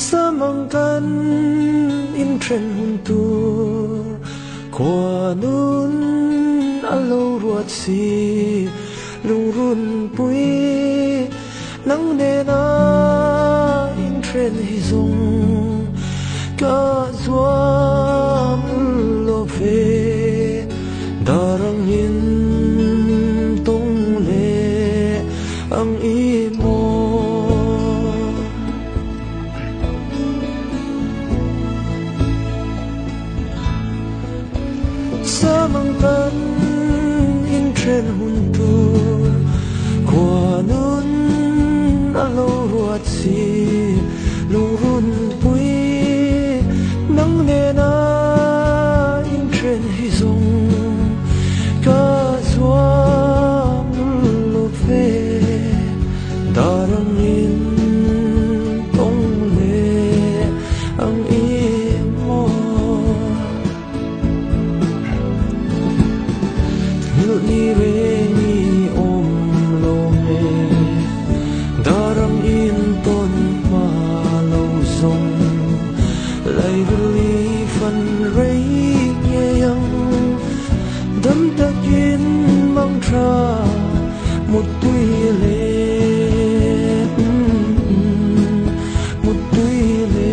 Samangkan intren huntur Kwa nun alo ruat si lung run pui nang ne na intren hi zong ka zuam lo ve darang in tong le ang i mo Samangkan intren huntur Kwa nun alo ruat si lung run pui nang ne na intren hi zong ka zuam lo ve darang in tong le ang i mo ni re ni om lo me darang in ton ma lo zong lai li fan rei ye yang dam takin mang tra một tui le một tui le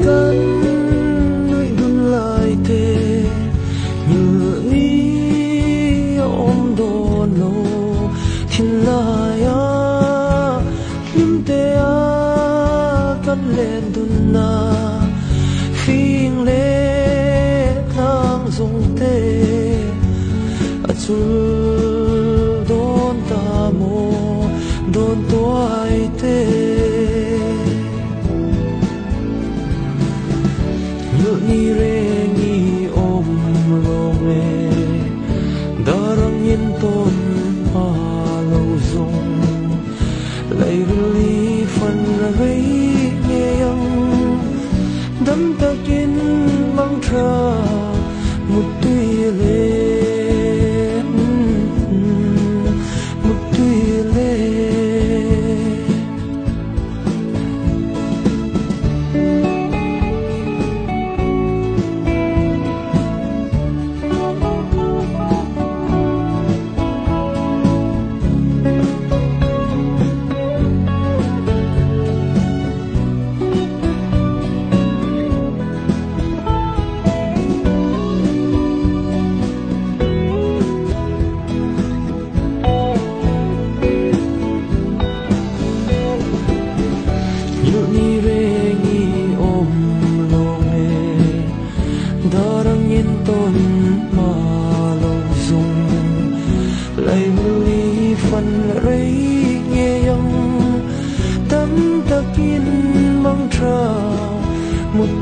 Kan nuôi đun lại thế như ni ôm đồn lô thiên lai à lim te à căn lên đun na phiền lệ nang dùng te à chul đồn ta mô đồn toai te ni re ni om lo me darang in ton pa lo zong lai li fan rei nghe yang dam takin mang tra một tui le một tui le ni re ni om lo me darang in ton ma lo zong lai li fan rei nghe yang tam takin mang tra một